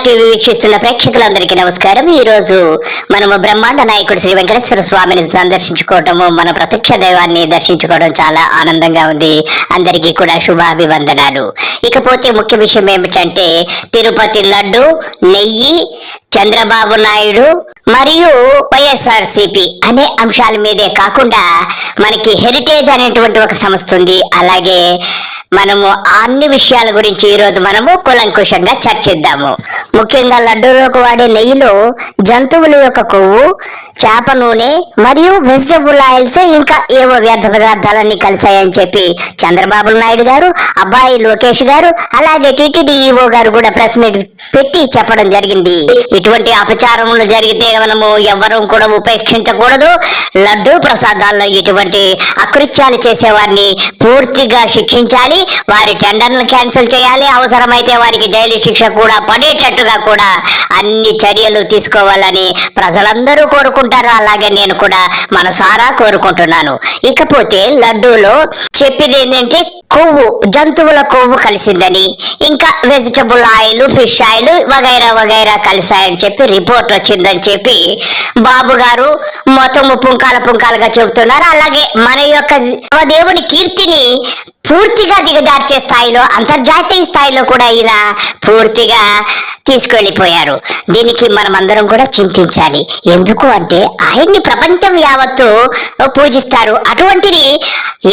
TV వీక్షిస్తున్న ప్రేక్షకులందరికీ నమస్కారం. ఈ రోజు మనము బ్రహ్మాండ నాయకుడు శ్రీ వెంకటేశ్వర స్వామిని సందర్శించుకోవటము, మన ప్రత్యక్ష దైవాన్ని దర్శించుకోవడం చాలా ఆనందంగా ఉంది. అందరికీ కూడా శుభాభివందనాలు. ఇకపోతే ముఖ్య విషయం ఏమిటంటే తిరుపతి లడ్డు, నెయ్యి, చంద్రబాబు నాయుడు మరియు వైఎస్ఆర్సీపీ అనే అంశాల మీదే కాకుండా మనకి హెరిటేజ్ అనేటువంటి ఒక సంస్థ ఉంది. అలాగే మనము అన్ని విషయాల గురించి ఈరోజు మనము కూలంకుషంగా చర్చిద్దాము. ముఖ్యంగా లడ్డూలోకి వాడే నెయ్యిలో జంతువుల యొక్క కొవ్వు, చేప నూనె మరియు వెజిటబుల్ ఆయిల్స్, ఇంకా ఏవో వ్యర్థ పదార్థాలన్నీ కలిసాయని చెప్పి చంద్రబాబు నాయుడు గారు, అబ్బాయి లోకేష్ గారు, అలాగే టీటీడీ ఈఓ గారు కూడా ప్రెస్ మీట్ పెట్టి చెప్పడం జరిగింది. ఇటువంటి అపచారములు జరిగితే మనము ఎవరూ కూడా ఉపేక్షించకూడదు. లడ్డూ ప్రసాదాల్లో ఇటువంటి అకృత్యాలు చేసేవారిని పూర్తిగా శిక్షించాలి. వారి టెండర్లను క్యాన్సిల్ చేయాలి. అవసరమైతే వారికి జైలు శిక్ష కూడా పడేటట్టుగా కూడా అన్ని చర్యలు తీసుకోవాలని ప్రజలందరూ కోరుకుంటారు. అలాగే నేను కూడా మనసారా కోరుకుంటున్నాను. ఇకపోతే లడ్డూలో చెప్పేది ఏంటంటే కొవ్వు, జంతువుల కొవ్వు కలిసిందని, ఇంకా వెజిటబుల్ ఆయిల్, ఫిష్ ఆయిల్ వగైరా వగైరా కలిసాయని చెప్పి రిపోర్ట్ వచ్చిందని చెప్పి బాబు గారు మొత్తం పుంకాలుగా చెబుతున్నారు. అలాగే మన యొక్క దేవుని కీర్తిని పూర్తిగా దిగజార్చే స్థాయిలో, అంతర్జాతీయ స్థాయిలో కూడా ఇలా పూర్తిగా తీసుకెళ్లిపోయారు. దీనికి మనం అందరం కూడా చింతించాలి. ఎందుకు అంటే ఆయన్ని ప్రపంచం యావత్తు పూజిస్తారు. అటువంటిది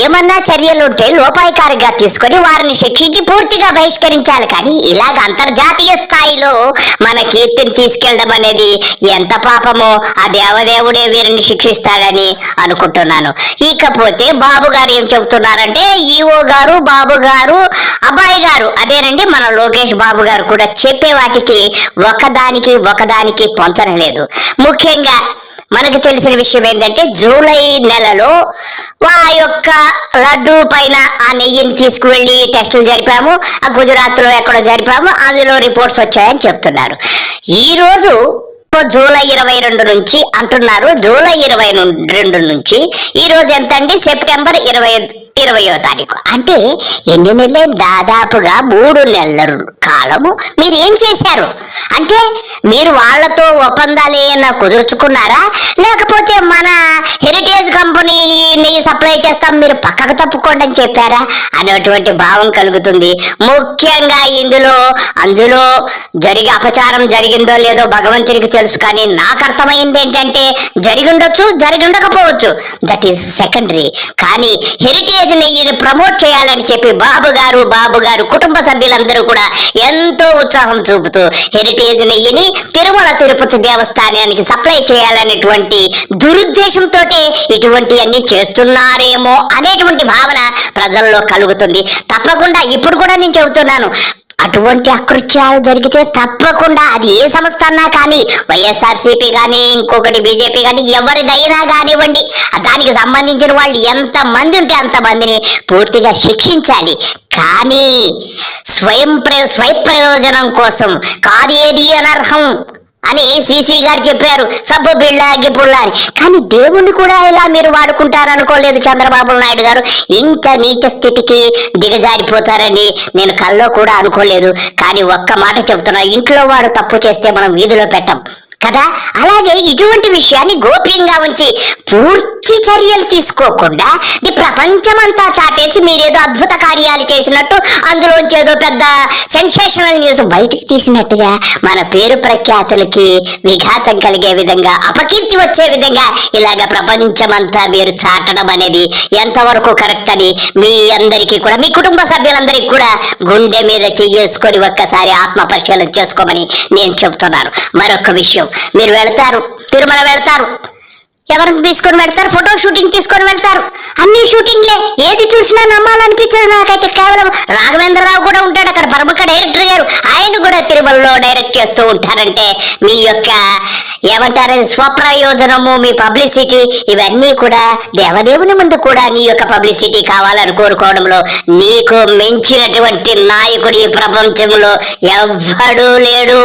ఏమన్నా చర్యలుంటే లోపాయకారిగా తీసుకొని వారిని శిక్షించి పూర్తిగా బహిష్కరించాలి. కానీ ఇలాగ అంతర్జాతీయ స్థాయిలో మన కీర్తిని తీసుకెళ్లడం అనేది ఎంత పాపమో ఆ దేవదేవుడే వీరిని శిక్షిస్తాడని అనుకుంటున్నాను. ఇకపోతే బాబు గారు ఏం చెబుతున్నారంటే ఈఓ గారు, బాబు గారు, అబ్బాయి గారు, అదేనండి మన లోకేష్ బాబు గారు కూడా చెప్పే వాటికి ఒకదానికి పొంతన లేదు. ముఖ్యంగా మనకు తెలిసిన విషయం ఏంటంటే జూలై నెలలో ఆ యొక్క లడ్డు పైన ఆ నెయ్యిని తీసుకువెళ్ళి టెస్టులు జరిపాము. ఆ గుజరాత్ లో ఎక్కడో జరిపాము. అందులో రిపోర్ట్స్ వచ్చాయని చెప్తున్నారు. ఈ రోజు జూలై 22 నుంచి అంటున్నారు. జూలై 22 నుంచి ఈ రోజు ఎంత అండి? సెప్టెంబర్ 20వ తారీఖు. అంటే ఎన్ని నెలలు? దాదాపుగా 3 నెలల కాలము మీరు ఏం చేశారు? అంటే మీరు వాళ్ళతో ఒప్పందాలు ఏమైనా కుదుర్చుకున్నారా? లేకపోతే మన హెరిటేజ్ కంపెనీని సప్లై చేస్తాం, మీరు పక్కకు తప్పుకోండి అని చెప్పారా అనేటువంటి భావం కలుగుతుంది. ముఖ్యంగా అందులో జరిగే అపచారం జరిగిందో లేదో భగవంతునికి తెలుసు. కానీ నాకు అర్థమైంది ఏంటంటే జరిగిండొచ్చు, జరిగిండకపోవచ్చు, దట్ ఈస్ సెకండరీ. కానీ హెరిటేజ్ నెయ్యిని ప్రమోట్ చేయాలని చెప్పి బాబు గారు కుటుంబ సభ్యులందరూ కూడా ఎంతో ఉత్సాహం చూపుతూ హెరిటేజ్ నెయ్యిని తిరుమల తిరుపతి దేవస్థానానికి సప్లై చేయాలనేటువంటి దురుద్దేశంతో ఇటువంటి అన్ని చేస్తున్నారేమో అనేటువంటి భావన ప్రజల్లో కలుగుతుంది. తప్పకుండా ఇప్పుడు కూడా నేను చెబుతున్నాను, అటువంటి అకృత్యాలు జరిగితే తప్పకుండా అది ఏ సంస్థ అన్నా కానీ, వైఎస్ఆర్సీపీ కానీ, ఇంకొకటి బీజేపీ కానీ, ఎవరిదైనా కానివ్వండి, దానికి సంబంధించిన వాళ్ళు ఎంత మంది ఉంటే అంతమందిని పూర్తిగా శిక్షించాలి. కానీ స్వప్రయోజనం కోసం కాదేది అనర్హం అని సిసి గారు చెప్పారు. సబ్బు బిళ్ళ గిపుళ్ళ అని. కానీ దేవుణ్ణి కూడా ఇలా మీరు వాడుకుంటారనుకోలేదు చంద్రబాబు నాయుడు గారు. ఇంత నీచ స్థితికి దిగజారిపోతారని నేను కల్లో కూడా అనుకోలేదు. కానీ ఒక్క మాట చెబుతున్నా, ఇంట్లో వాడు తప్పు చేస్తే మనం వీధిలో పెట్టం కదా. అలాగే ఇటువంటి విషయాన్ని గోప్యంగా ఉంచి పూర్తి చర్యలు తీసుకోకుండా ఈ ప్రపంచమంతా చాటేసి మీరేదో అద్భుత కార్యాలు చేసినట్టు, అందులోంచి ఏదో పెద్ద సెన్సేషనల్ న్యూస్ బయటికి తీసినట్టుగా మన పేరు ప్రఖ్యాతులకి విఘాతం కలిగే విధంగా, అపకీర్తి వచ్చే విధంగా ఇలాగ ప్రపంచమంతా మీరు చాటడం అనేది ఎంతవరకు కరెక్ట్ అని మీ అందరికీ కూడా, మీ కుటుంబ సభ్యులందరికీ కూడా గుండె మీద చెయ్యేసుకొని ఒక్కసారి ఆత్మ పరిశీలన చేసుకోమని నేను చెబుతున్నాను. మరొక విషయం, మీరు వెళతారు, తిరుమల వెళతారు, ఎవరిని తీసుకొని వెళ్తారు? ఫోటో షూటింగ్ తీసుకొని వెళ్తారు. అన్ని షూటింగ్లే, ఏది చూసినా నమ్మాలనిపించదు నాకైతే. కేవలం రాఘవేంద్రరావు కూడా ఉంటాడు అక్కడ, ప్రముఖ డైరెక్టర్ గారు, ఆయన కూడా తిరుమలలో డైరెక్ట్ చేస్తూ ఉంటారంటే మీ యొక్క ఏమంటారు స్వప్రయోజనము, మీ పబ్లిసిటీ, ఇవన్నీ కూడా దేవదేవుని ముందు కూడా నీ యొక్క పబ్లిసిటీ కావాలని కోరుకోవడంలో నీకు మించినటువంటి నాయకుడు ఈ ప్రపంచంలో ఎవ్వడూ లేడు.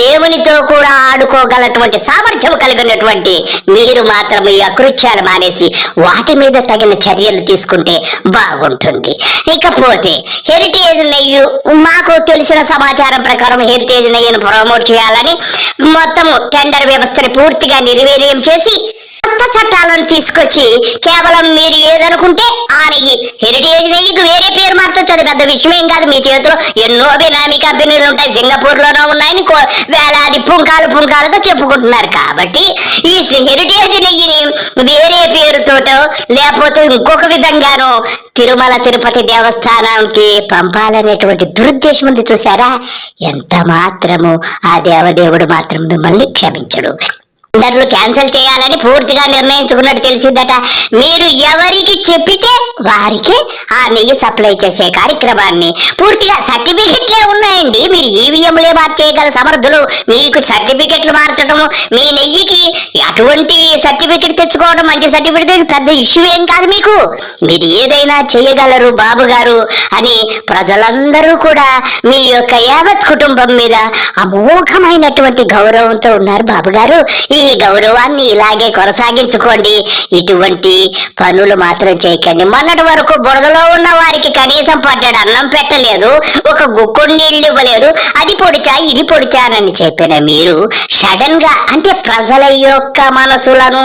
దేవునితో కూడా ఆడుకోగలటువంటి సామర్థ్యం కలిగినటువంటి మీరు మాత్రం మాత్రం ఈ అకృత్యాలు మానేసి వాటి మీద తగిన చర్యలు తీసుకుంటే బాగుంటుంది. ఇకపోతే హెరిటేజ్ నెయ్యి, మాకు తెలిసిన సమాచారం ప్రకారం హెరిటేజ్ నెయ్యిని ప్రమోట్ చేయాలని మొత్తం టెండర్ వ్యవస్థని పూర్తిగా నిర్వీర్యం చేసి కొత్త చట్టాలను తీసుకొచ్చి కేవలం మీరు ఏదనుకుంటే ఆ నెయ్యి, హెరిటేజ్ నెయ్యికి వేరే పేరు మార్చొచ్చు, అది పెద్ద విషయం కాదు. మీ చేతిలో ఎన్నో బినామీ కంపెనీలు ఉంటాయి, సింగపూర్ లోనో ఉన్నాయని వేలాది పుంకాలుగా చెప్పుకుంటున్నారు. కాబట్టి ఈ హెరిటేజ్ నెయ్యిని వేరే పేరుతోటో లేకపోతే ఇంకొక విధంగానో తిరుమల తిరుపతి దేవస్థానానికి పంపాలనేటువంటి దురుద్దేశం ఉంది. చూసారా? ఎంత మాత్రము ఆ దేవదేవుడు మాత్రం మిమ్మల్ని క్షమించడు. టెండర్లు క్యాన్సిల్ చేయాలని పూర్తిగా నిర్ణయించుకున్నట్టు తెలిసిందట. మీరు ఎవరికి చెప్పితే వారికి ఆ నెయ్యి సప్లై చేసే కార్యక్రమాన్ని పూర్తిగా సర్టిఫికెట్లే ఉన్నాయండి. మీరు ఈవీఎంలే మార్చేయగల సమర్థులు. మీకు సర్టిఫికెట్లు మార్చడము, మీ నెయ్యికి అటువంటి సర్టిఫికెట్ తెచ్చుకోవడం, మంచి సర్టిఫికెట్ పెద్ద ఇష్యూ ఏం కాదు. మీకు మీరు ఏదైనా చేయగలరు బాబు గారు అని ప్రజలందరూ కూడా మీ యొక్క యావత్ కుటుంబం మీద అమోఘమైనటువంటి గౌరవంతో ఉన్నారు. బాబు గారు, ఈ గౌరవాన్ని ఇలాగే కొనసాగించుకోండి. ఇటువంటి పనులు మాత్రం చేయకండి. మొన్నటి వరకు బురదలో ఉన్న వారికి కనీసం పడ్డాడు అన్నం పెట్టలేదు, ఒక గుక్కుడు నీళ్లు ఇవ్వలేదు, అది పొడిచా ఇది పొడిచానని చెప్పిన మీరు సడన్ గా, అంటే ప్రజల యొక్క మనసులను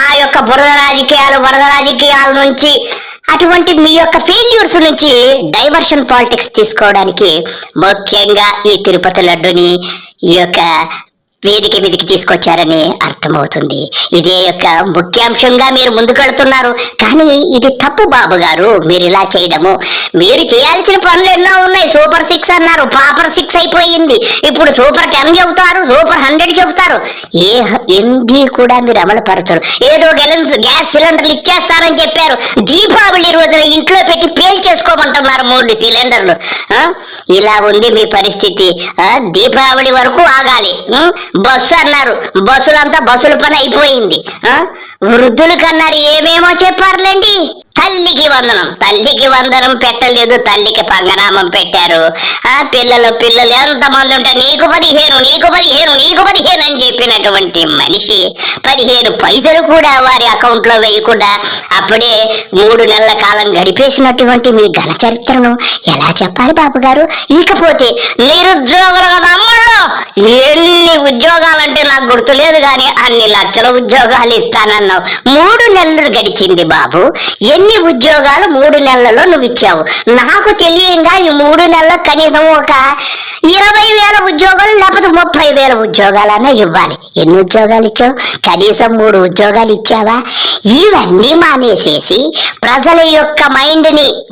ఆ యొక్క వరద రాజకీయాల నుంచి, అటువంటి మీ యొక్క ఫెయిల్యూర్స్ నుంచి డైవర్షన్ పాలిటిక్స్ తీసుకోవడానికి ముఖ్యంగా ఈ తిరుపతి లడ్డుని ఈ యొక్క వేదిక మీదకి తీసుకొచ్చారని అర్థమవుతుంది. ఇదే యొక్క ముఖ్యాంశంగా మీరు ముందుకెళ్తున్నారు. కానీ ఇది తప్పు బాబు గారు, మీరు ఇలా చేయడము. మీరు చేయాల్సిన పనులు ఎన్నో ఉన్నాయి. సూపర్ 6 అన్నారు, పాపర్ 6 అయిపోయింది. ఇప్పుడు సూపర్ 10 చెబుతారు, సూపర్ 100 చెబుతారు. ఏంది కూడా మీరు అమలు పరచరు. ఏదో గ్యాస్ సిలిండర్లు ఇచ్చేస్తారని చెప్పారు. దీపావళి రోజున ఇంట్లో పెట్టి పేల్ చేసుకోమంటున్నారు 3 సిలిండర్లు. ఇలా ఉంది మీ పరిస్థితి. దీపావళి వరకు ఆగాలి. బస్సు అన్నారు, బస్సుల పని అయిపోయింది. వృద్ధులు కన్నారు, ఏమేమో చెప్పారులేండి. తల్లికి వందనం పెట్టలేదు, తల్లికి పంగనామం పెట్టారు. పిల్లలు ఎంతమంది ఉంటే నీకు 15 అని చెప్పినటువంటి మనిషి 15 పైసలు కూడా వారి అకౌంట్ లో వేయకుండా అప్పుడే 3 నెలల కాలం గడిపేసినటువంటి మీ ఘన చరిత్రను ఎలా చెప్పాలి బాబు గారు? ఇకపోతే నిరుద్యోగుల అమ్మలో ఎన్ని ఉద్యోగాలంటే నాకు గుర్తులేదు కానీ అన్ని లక్షల ఉద్యోగాలు ఇస్తానన్నావు. 3 నెలలు గడిచింది బాబు. ఎన్ని ఉద్యోగాలు 3 నెలలలో నువ్వు ఇచ్చావు? నాకు తెలియంగా ఈ 3 నెలలకు కనీసం ఒక 20,000 ఉద్యోగాలు లేకపోతే 30,000 ఉద్యోగాలన్నా ఇవ్వాలి. ఎన్ని ఉద్యోగాలు ఇచ్చావు? కనీసం 3 ఉద్యోగాలు ఇచ్చావా? ఇవన్నీ మానేసేసి ప్రజల యొక్క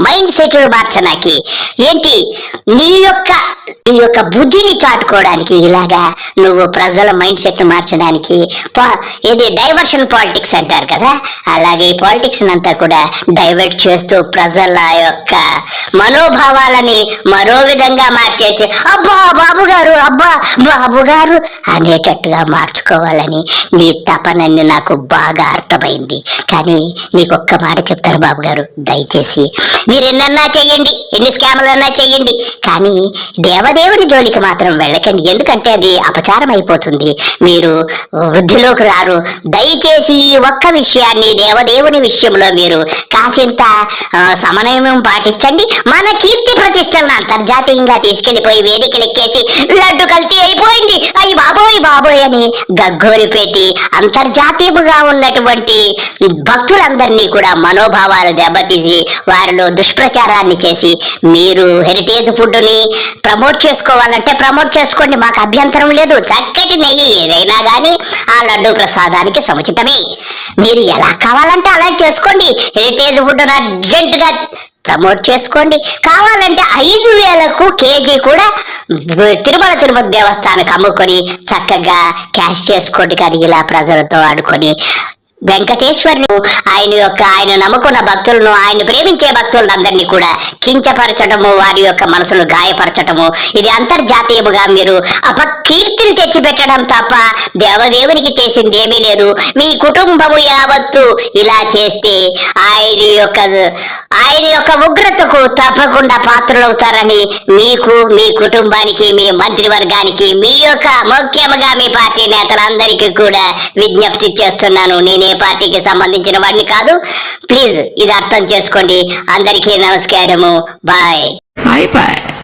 మైండ్ సెట్ మార్చడానికి ఏంటి నీ యొక్క బుద్ధిని చాటుకోవడానికి ఇలాగా నువ్వు ప్రజల మైండ్ సెట్ మార్చడానికి ఇది డైవర్షన్ పాలిటిక్స్ అంటారు కదా, అలాగే ఈ పాలిటిక్స్ అంతా కూడా డైవర్ట్ చేస్తూ ప్రజల యొక్క మనోభావాలని మరో విధంగా మార్చేసి అబ్బా బాబు గారు అనేటట్టుగా మార్చుకోవాలని నీ తపనని నాకు బాగా అర్థమైంది. కానీ నీకొక్క మాట చెప్తారు బాబు గారు, దయచేసి మీరు ఎన్నన్నా చెయ్యండి, ఎన్ని స్కాములన్నా చెయ్యండి, కానీ దేవదేవుని జోలికి మాత్రం వెళ్ళకండి. ఎందుకంటే అది అపచారం అయిపోతుంది. మీరు వృద్ధిలోకి రారు. దయచేసి ఈ ఒక్క విషయాన్ని దేవదేవుని విషయంలో మీరు కాసింత సమన్వయం పాటించండి. మన కీర్తి ప్రతిష్టలను అంతర్జాతీయంగా తీసుకెళ్లిపోయి వేదికలు ఎక్కేసి లడ్డు కల్తీ అయిపోయింది అయ్యి బాబోయ్ అని గగ్గోలు పెట్టి అంతర్జాతీయంగా ఉన్నటువంటి భక్తులందరినీ కూడా మనోభావాలు దెబ్బతీసి వారిలో దుష్ప్రచారాన్ని చేసి మీరు హెరిటేజ్ ఫుడ్ని ప్రమోట్ చేసుకోవాలంటే ప్రమోట్ చేసుకోండి, మాకు అభ్యంతరం లేదు. చక్కటి నెయ్యి ఏదైనా కానీ ఆ లడ్డు ప్రసాదానికి సముచితమే. మీరు ఎలా కావాలంటే అలా చేసుకోండి. హెరిటేజ్ ఫుడ్ అర్జెంట్ గా ప్రమోట్ చేసుకోండి. కావాలంటే 5,000కు కేజీ కూడా తిరుమల తిరుపతి దేవస్థానానికి అమ్ముకొని చక్కగా క్యాష్ చేసుకోండి. కానీ ఇలా ప్రజలతో ఆడుకొని వెంకటేశ్వరుని ఆయన నమ్ముకున్న భక్తులను, ఆయన ప్రేమించే భక్తులందరినీ కూడా కించపరచడము, వారి యొక్క మనసులు గాయపరచడము, ఇది అంతర్జాతీయముగా మీరు అపకీర్తిని తెచ్చిపెట్టడం తప్ప దేవదేవునికి చేసింది ఏమీ లేదు. మీ కుటుంబము యావత్తు ఇలా చేస్తే ఆయన యొక్క ఉగ్రతకు తప్పకుండా పాత్రలవుతారని మీకు, మీ కుటుంబానికి, మీ మంత్రివర్గానికి, మీ యొక్క ముఖ్యంగా మీ పార్టీ నేతలందరికీ కూడా విజ్ఞప్తి చేస్తున్నాను. నేనే పార్టీకి సంబంధించిన వాడిని కాదు. ప్లీజ్ ఇది అర్థం చేసుకోండి. అందరికీ నమస్కారము. బాయ్.